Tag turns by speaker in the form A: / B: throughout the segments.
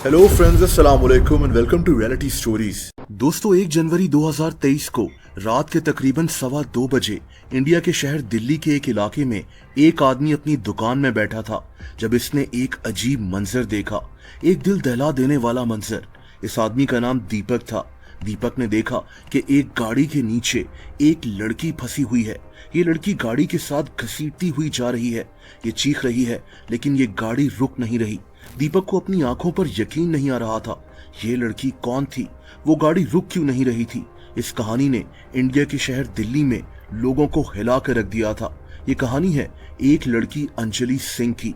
A: Hello friends, अस्सलाम वालेकुम and welcome to reality stories. दोस्तों, 1 जनवरी 2023 को रात के तकरीबन 2:15 इंडिया के शहर दिल्ली के एक इलाके में एक आदमी अपनी दुकान में बैठा था जब इसने एक अजीब मंजर देखा। एक दिल दहला देने वाला मंजर। इस आदमी का नाम दीपक था। दीपक ने देखा कि एक गाड़ी के नीचे एक लड़की फंसी हुई है। ये लड़की गाड़ी के साथ घसीटती हुई जा रही है। ये चीख रही है लेकिन ये गाड़ी रुक नहीं रही। दीपक को अपनी आंखों पर यकीन नहीं आ रहा था। ये लड़की कौन थी? वो गाड़ी रुक क्यों नहीं रही थी? इस कहानी ने इंडिया के शहर दिल्ली में लोगों को हिला कर रख दिया था। ये कहानी है एक लड़की अंजलि सिंह की।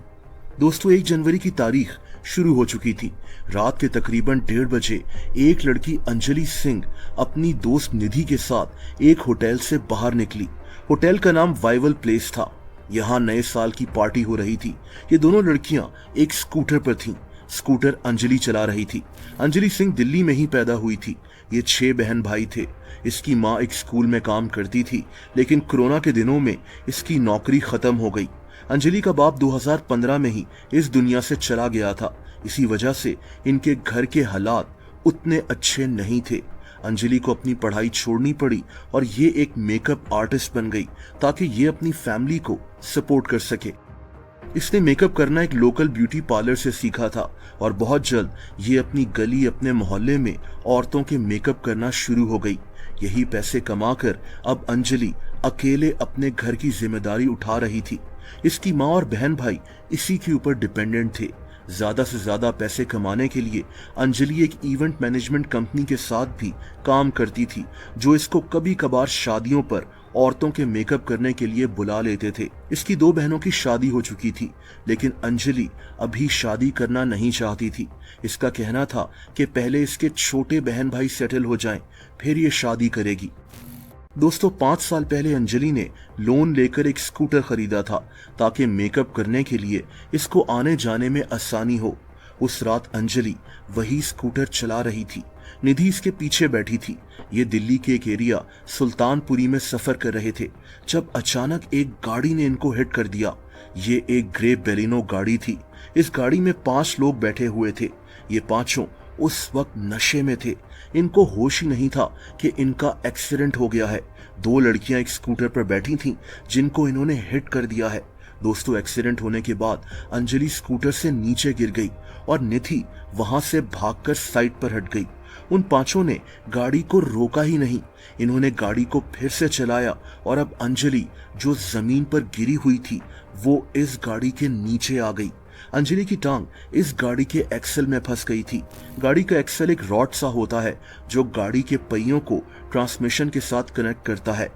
A: दोस्तों, 1 जनवरी की तारीख शुरू हो चुकी थी। रात के तकरीबन 1:30 बजे एक लड़की अंजलि सिंह अपनी दोस्त निधि के साथ एक होटल से बाहर निकली। होटल का नाम वाइवल प्लेस था। यहाँ नए साल की पार्टी हो रही थी। ये दोनों लड़कियां एक स्कूटर पर थीं। स्कूटर अंजलि चला रही थी। अंजलि सिंह दिल्ली में ही पैदा हुई थी। ये 6 बहन भाई थे। इसकी माँ एक स्कूल में काम करती थी, लेकिन कोरोना के दिनों में इसकी नौकरी खत्म हो गई। अंजलि का बाप 2015 में ही इस दुनिया से चला गया था। इसी वजह से इनके घर के हालात उतने अच्छे नहीं थे। अंजलि को अपनी पढ़ाई छोड़नी पड़ी और ये एक मेकअप आर्टिस्ट बन गई ताकि ये अपनी फैमिली को सपोर्ट कर सके। इसने मेकअप करना एक लोकल ब्यूटी पार्लर से सीखा था और बहुत जल्द ये अपनी गली, अपने मोहल्ले में औरतों के मेकअप करना शुरू हो गई। यही पैसे कमाकर अब अंजलि अकेले अपने घर की जिम्मेदारी उठा रही थी। इसकी माँ और बहन भाई इसी के ऊपर डिपेंडेंट थे। ज्यादा से ज्यादा पैसे कमाने के लिए अंजलि एक इवेंट मैनेजमेंट कंपनी के साथ भी काम करती थी, जो इसको कभी कभार शादियों पर औरतों के मेकअप करने के लिए बुला लेते थे। इसकी 2 बहनों की शादी हो चुकी थी, लेकिन अंजलि अभी शादी करना नहीं चाहती थी। इसका कहना था कि पहले इसके छोटे बहन भाई सेटल हो जाएं, फिर ये शादी करेगी। दोस्तों, 5 साल पहले अंजलि ने लोन लेकर एक स्कूटर खरीदा था ताकि मेकअप करने के लिए इसको आने जाने में आसानी हो। उस रात अंजलि वही स्कूटर चला रही थी। निधि इसके पीछे बैठी थी। ये दिल्ली के एक एरिया सुल्तानपुरी में सफर कर रहे थे जब अचानक एक गाड़ी ने इनको हिट कर दिया। ये एक ग्रे बेलिनो गाड़ी थी। इस गाड़ी में 5 लोग बैठे हुए थे। ये पांचों उस वक्त नशे में थे। इनको होश ही नहीं था कि इनका एक्सीडेंट हो गया है। 2 लड़कियां एक स्कूटर पर बैठी थीं जिनको इन्होंने हिट कर दिया है। दोस्तों, एक्सीडेंट होने के बाद अंजलि स्कूटर से नीचे गिर गई और निधि वहां से भागकर साइड पर हट गई। उन पांचों ने गाड़ी को रोका ही नहीं। इन्होंने गाड़ी को फिर से चलाया और अब अंजलि जो जमीन पर गिरी हुई थी वो इस गाड़ी के नीचे आ गई। अंजलि की टांग इस गाड़ी के एक्सल में फंस गई थी। गाड़ी का एक्सल एक रॉड सा होता है जो गाड़ी के पहियों को ट्रांसमिशन के साथ कनेक्ट करता है।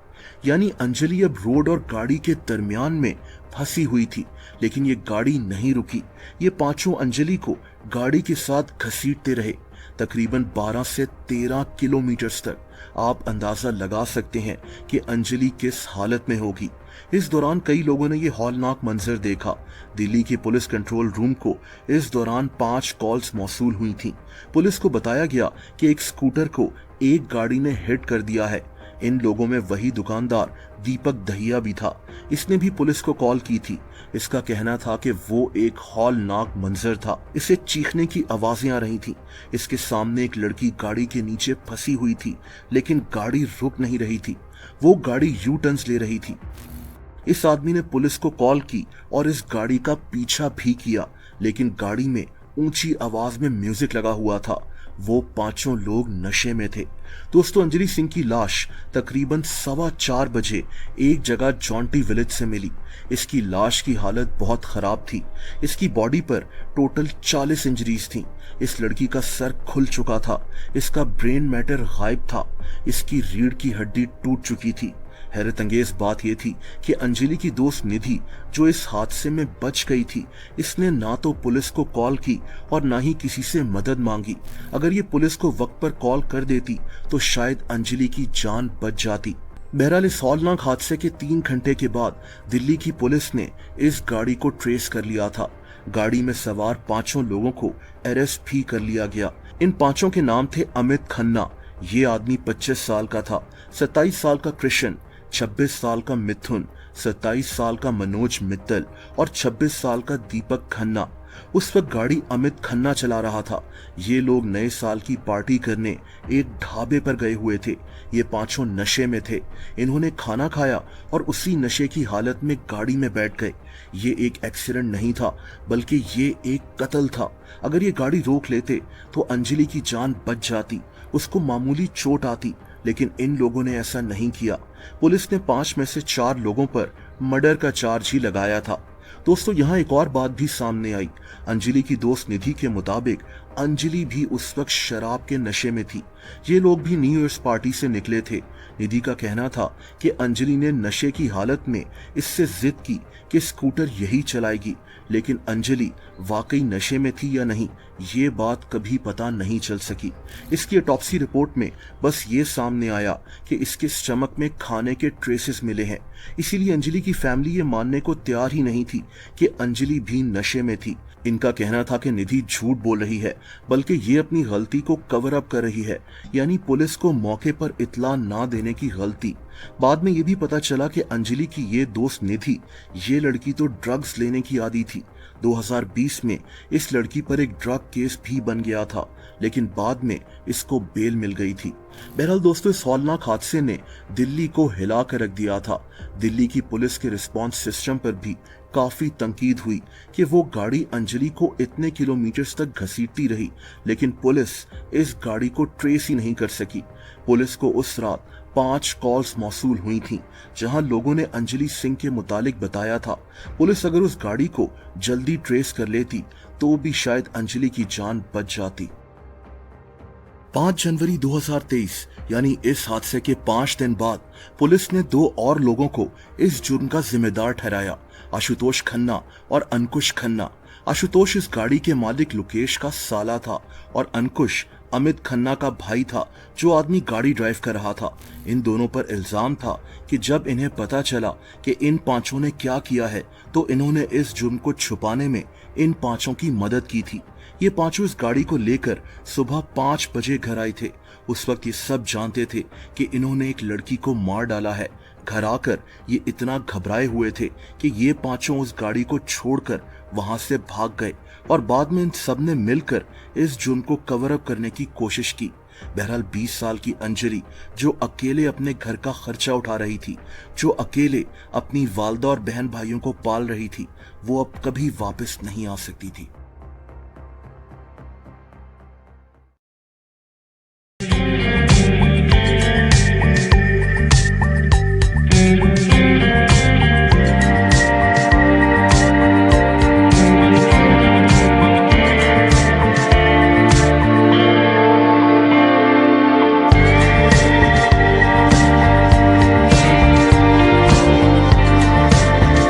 A: यानी अंजलि अब रोड और गाड़ी के दरमियान में फंसी हुई थी, लेकिन ये गाड़ी नहीं रुकी। ये पांचों अंजलि को गाड़ी के साथ घसीटते रहे, तकरीबन 12 से 13 किलोमीटर तक। आप अंदाजा लगा सकते हैं कि अंजलि किस हालत में होगी। इस दौरान कई लोगों ने यह हौलनाक मंजर देखा। दिल्ली के पुलिस कंट्रोल रूम को इस दौरान 5 कॉल्स मौसूल हुई थीं। पुलिस को बताया गया कि एक स्कूटर को एक गाड़ी ने हिट कर दिया है। इन लोगों में वही दुकानदार दीपक दहिया भी था। इसने भी पुलिस को कॉल की थी। इसका कहना था कि वो एक हौलनाक मंजर था। इसे चीखने की आवाजें आ रही थीं। इसके सामने एक लड़की गाड़ी के नीचे फंसी हुई थी, लेकिन गाड़ी रुक नहीं रही थी। वो गाड़ी यू टर्न्स ले रही थी। इस आदमी ने पुलिस को कॉल की और इस गाड़ी का पीछा भी किया, लेकिन गाड़ी में ऊंची आवाज में म्यूजिक लगा हुआ था। वो पांचों लोग नशे में थे। दोस्तों, अंजलि सिंह की लाश तकरीबन 4:15 बजे एक जगह जॉन्टी विलेज से मिली। इसकी लाश की हालत बहुत खराब थी। इसकी बॉडी पर टोटल 40 इंजरीज थीं। इस लड़की का सर खुल चुका था। इसका ब्रेन मैटर गायब था। इसकी रीढ़ की हड्डी टूट चुकी थी। हैरत अंगेज बात यह थी कि अंजलि की दोस्त निधि, जो इस हादसे में बच गई थी, इसने ना तो पुलिस को कॉल की और ना ही किसी से मदद मांगी। अगर ये पुलिस को वक्त पर कॉल कर देती तो शायद अंजलि की जान बच जाती। बहरहाल, इस हौलनाक हादसे के 3 घंटे के बाद दिल्ली की पुलिस ने इस गाड़ी को ट्रेस कर लिया था। गाड़ी में सवार 5 लोगों को अरेस्ट भी कर लिया गया। इन 5 के नाम थे अमित खन्ना, ये आदमी 25 साल का था। 27 साल का कृष्ण, 26 साल का मिथुन, 27 साल का मनोज मित्तल और 26 साल का दीपक खन्ना। उस वक्त गाड़ी अमित खन्ना चला रहा था। ये लोग नए साल की पार्टी करने एक ढाबे पर गए हुए थे। ये पांचों नशे में थे। इन्होंने खाना खाया और उसी नशे की हालत में गाड़ी में बैठ गए। ये एक एक्सीडेंट नहीं था, बल्कि ये एक कत्ल था। अगर ये गाड़ी रोक लेते तो अंजलि की जान बच जाती, उसको मामूली चोट आती, लेकिन इन लोगों ने ऐसा नहीं किया। पुलिस ने 5 में से 4 लोगों पर मर्डर का चार्ज ही लगाया था। दोस्तों, यहाँ एक और बात भी सामने आई। अंजलि की दोस्त निधि के मुताबिक अंजलि भी उस वक्त शराब के नशे में थी। ये लोग भी न्यू ईयर्स पार्टी से निकले थे। निधि का कहना था कि अंजलि ने नशे की हालत में इससे जिद की कि स्कूटर यही चलाएगी, लेकिन अंजलि वाकई नशे में थी या नहीं, ये बात कभी पता नहीं चल सकी। इसकी ऑटोप्सी रिपोर्ट में बस ये सामने आया कि इसके स्टमक में खाने के ट्रेसेस मिले हैं। इसीलिए अंजलि की फैमिली ये मानने को तैयार ही नहीं थी कि अंजलि भी नशे में थी। इनका कहना था कि निधि झूठ बोल रही है, बल्कि ये अपनी गलती को कवर अप कर रही है, यानी पुलिस को मौके पर इत्ला ना देने की गलती। बाद में ये भी पता चला कि अंजलि की ये दोस्त निधि, ये लड़की तो ड्रग्स लेने की आदी थी। 2020 में इस लड़की पर एक ड्रग केस भी बन गया था, लेकिन बाद में इसको बेल मिल गई थी। बहरहाल दोस्तों, इस हौलनाक हादसे ने दिल्ली को हिला कर रख दिया था। दिल्ली की पुलिस के रिस्पांस सिस्टम पर भी काफी तंकीद हुई कि वो गाड़ी अंजलि को इतने किलोमीटर्स तक घसीटती रही, लेकिन पुलिस इस गाड़ी को ट्रेस ही नहीं कर सकी। पुलिस को उस रात 5 कॉल्स मौसूल हुई थीं, जहां लोगों ने अंजलि सिंह के मुतालिक बताया था। पुलिस अगर उस गाड़ी को जल्दी ट्रेस कर लेती तो भी शायद अंजलि की जान बच जाती। 5 जनवरी 2023 यानी इस हादसे के 5 दिन बाद पुलिस ने 2 और लोगों को इस जुर्म का जिम्मेदार ठहराया, आशुतोष खन्ना और अंकुश खन्ना। आशुतोष इस गाड़ी के मालिक लोकेश का साला था और अंकुश अमित खन्ना का भाई था, जो आदमी गाड़ी ड्राइव कर रहा था। इन दोनों पर इल्जाम था कि जब इन्हें पता चला कि इन पांचों ने क्या किया है, तो इन्होंने इस जुर्म को छुपाने में इन पांचों की मदद की थी। ये पांचों इस गाड़ी को लेकर सुबह 5 बजे घर आए थे। उस वक्त ये सब जानते थे कि इन्होंने एक लड़की को मार डाला है। घर आकर ये इतना घबराए हुए थे कि ये पांचों उस गाड़ी को छोड़कर वहां से भाग गए और बाद में इन सब ने मिलकर इस जुर्म को कवर अप करने की कोशिश की। बहरहाल 20 साल की अंजलि, जो अकेले अपने घर का खर्चा उठा रही थी, जो अकेले अपनी वालदा और बहन भाइयों को पाल रही थी, वो अब कभी वापस नहीं आ सकती थी।